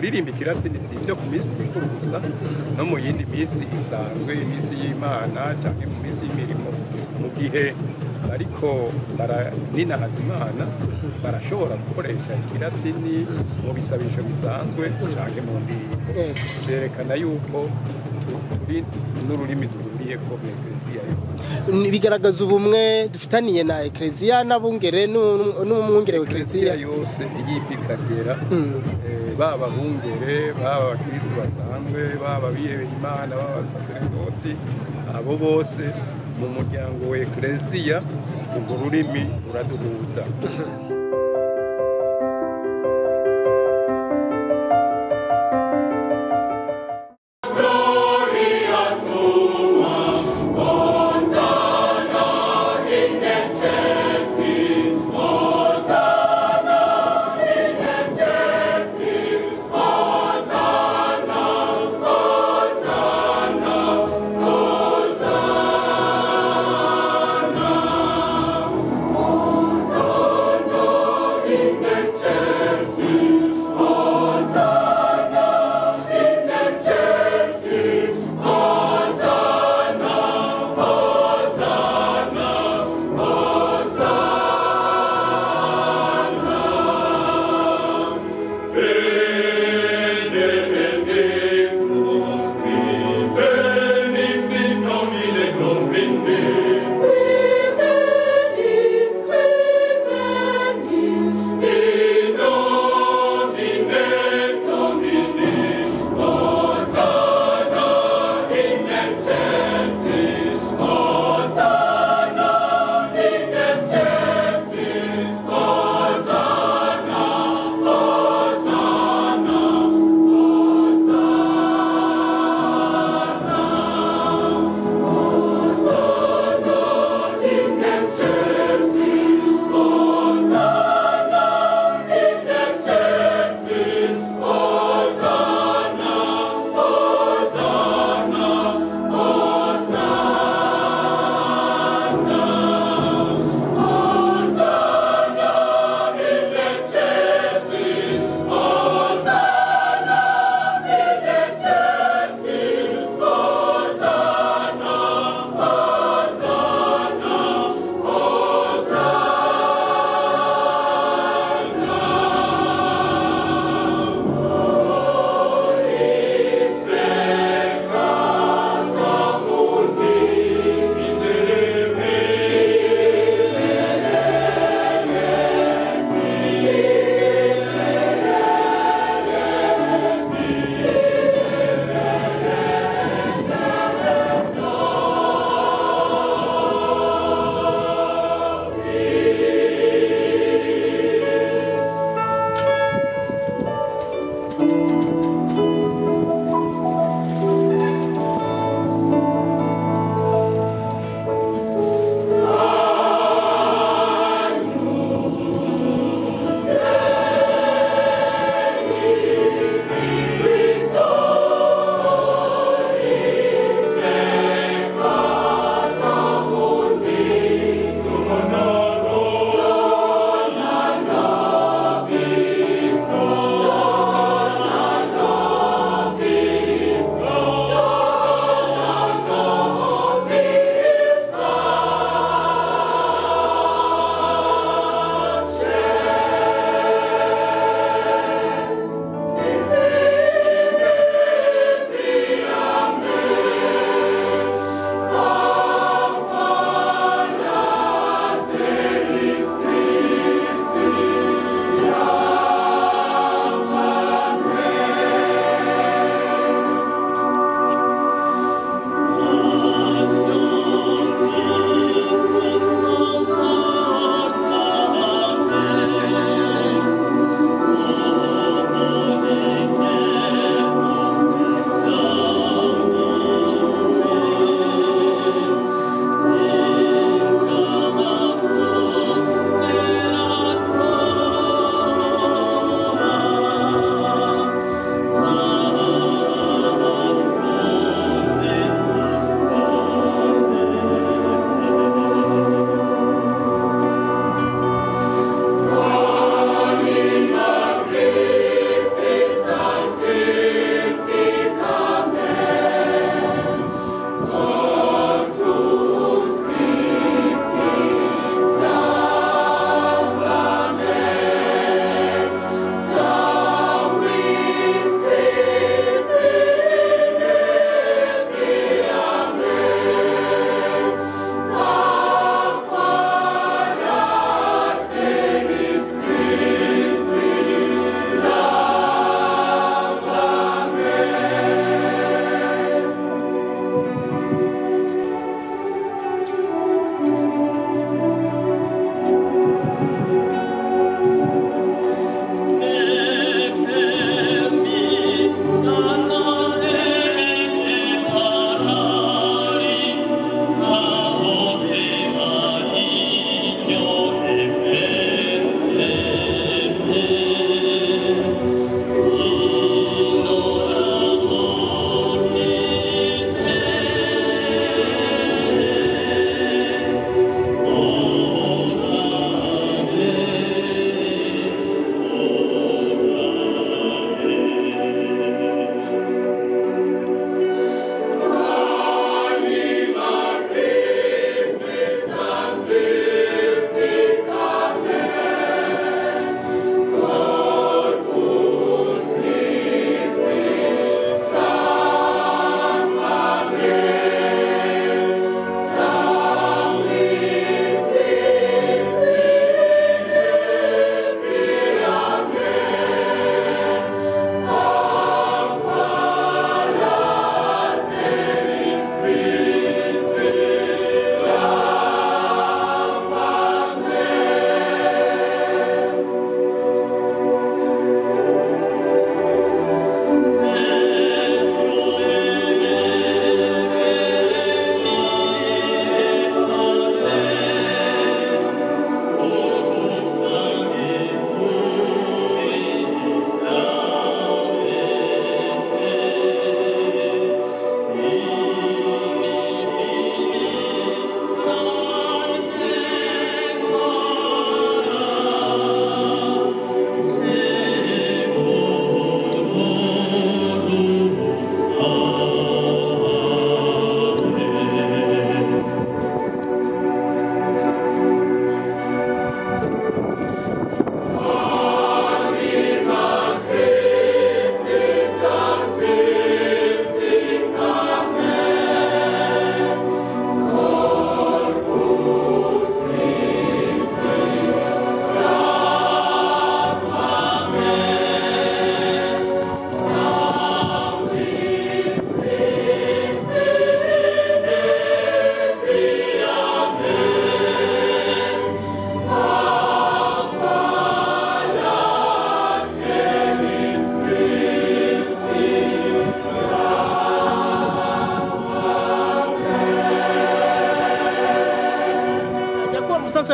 kuririmba ikilatini si ibyo ku minsi mikuru gusa no mu yindi minsi isanzwe iminsi y'Imana cyangwa mu minsi y'imirimo mu gihe ariko baraninahaza Imana barashobora gukoresha ikilatini mu bisabisho bisanzwe cyangwa mu ndirimbo byerekana yuko turi n'ururimi duhuriye ko mu Eklezia yose bigaragaza ubumwe dufitaniye na Eklezia n'abungere n'umwungere wa Eklezia yose yipikagera baba bungere baba abakristo basanzwe baba biyebeye Imana baba abasaserdoti abo bose mu muryango wa Eklezia urwo rurimi ruraduhuza.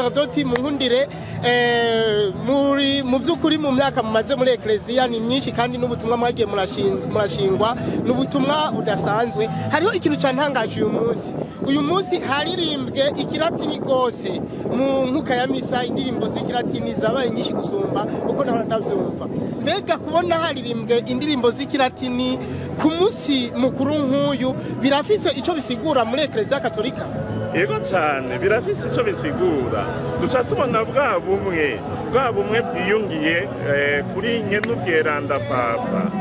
musaserdoti munkundire mu by'ukuri mu myaka mumaze muri ekleziya ni myinshi kandi n'ubutumwa mwagiye murashingwa n'ubutumwa budasanzwe. Hariho ikintu cantangaje uyu munsi haririmbwe ikiratini gose mu nkuka ya misa, indirimbo z'ikiratini zabaye nyinshi gusumba uko nahora ndavyumva. Mbega kubona haririmbwe indirimbo z'ikiratini ku munsi mukuru nk'uyu birafise ico bisigura muri ekleziya katolika? Yego cyane, birafise ico bisigura. Duca tubona bwa bumwe bwiyungiye kuri nyen'ubweranda Papa,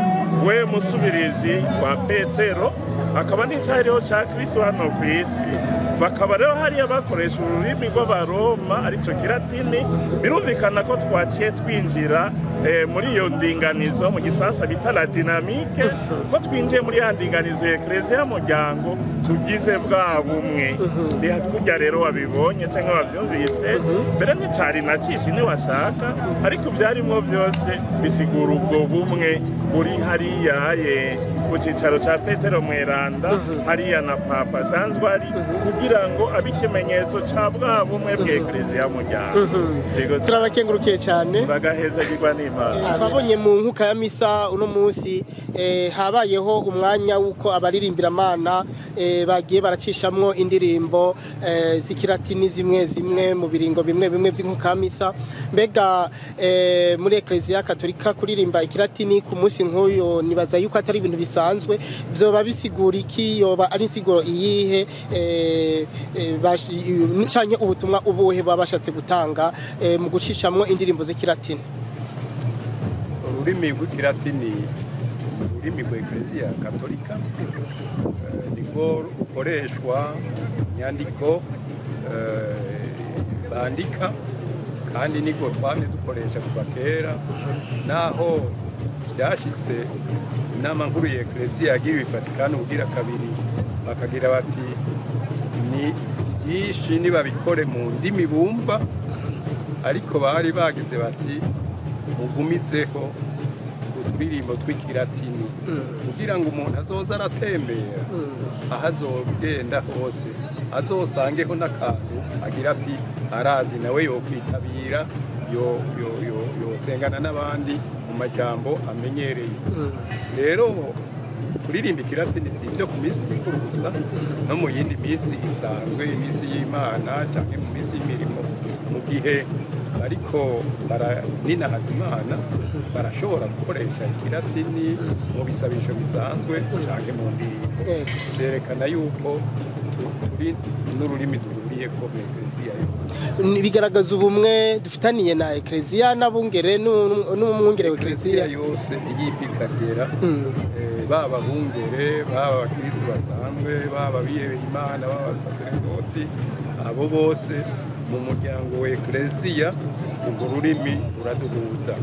we musubirizi wa Petero, akaba n'icyariho ca Kristo hano ku isi. Bakaba rero hariya bakoresha ururimi rw'Abaroma arico kiratini. Birumvikana ko twaciye twinjira muri iyo ndinganizo mu gifaransa bita la dynamique, ko twinjiye muri ya ndinganizo y'ekleziya y'umuryango tugize bwa bumwe. Kurya rero wabibonye cyangwa wavyumvise, mbere n'icari na cishi niwashaka, ariko byarimwo byose bisigura ubwo bumwe buri hariya ku cicaro ca Petero Mweranda, hariya na Papa asanzwe ari, kugira ngo abe ikimenyetso ca bwa bumwe bw'ekleziya y'umuryango. Turabakengurukiye cyane, bagahezagirwa n'Imana. Twabonye mu nkuka ya misa uno munsi habayeho umwanya w'uko abaririmbira Imana bagiye baracishamwo indirimbo z'ikiratini zimwe mu biringo bimwe by'inkuka ya misa. Mbega muri ekleziya katolika kuririmba ikiratini ku munsi nk'uyu nibaza yuko atari ibintu bisanzwe, vyoba bisigura iki? Yoba ari insiguro iyihe canke ubutumwa ubuhe baba bashatse gutanga mu gucishamwo indirimbo z'ikiratini? Ururimi rw'ikiratini ururimi rw'ekleziya katolika nibwo rukoreshwa nyandiko bandika, kandi niko twamye dukoresha kuva kera, naho byashitse inama nkuru ya ekleziya yagiye Vatikani ubugira kabiri, bakagira bati ni byinshi nibabikore mu ndimi bumva, ariko bari bagize bati mugumizeho uturirimbo tw'ikiratini kugira ngo umuntu azoza aratembera aho azogenda hose azosangeho n'akantu agira ati arazi nawe yokwitabira yosengana n'abandi mu majambo amenyereye. Rero kuririmba ikiratini si ibyo ku minsi mikuru gusa, no mu yindi minsi isanzwe, iminsi y'Imana cyangwa mu minsi y'imirimo, mu gihe ariko baraninahaza Imana barashobora gukoresha ikiratini mu bisabisho bisanzwe cyangwa mu ndirimbo. Byerekana yuko turi n'ururimi duhuriyeko mu ekleziya yose. Bigaragaza ubumwe dufitaniye na ekleziya n'abungere n'umwungere w'ekleziya yose iyipikagera, baba bungere, baba abakristo basanzwe, baba bihebeye Imana, baba abasaserdoti, abo bose mu muryango wa ekleziya urwo rurimi ruraduhuza.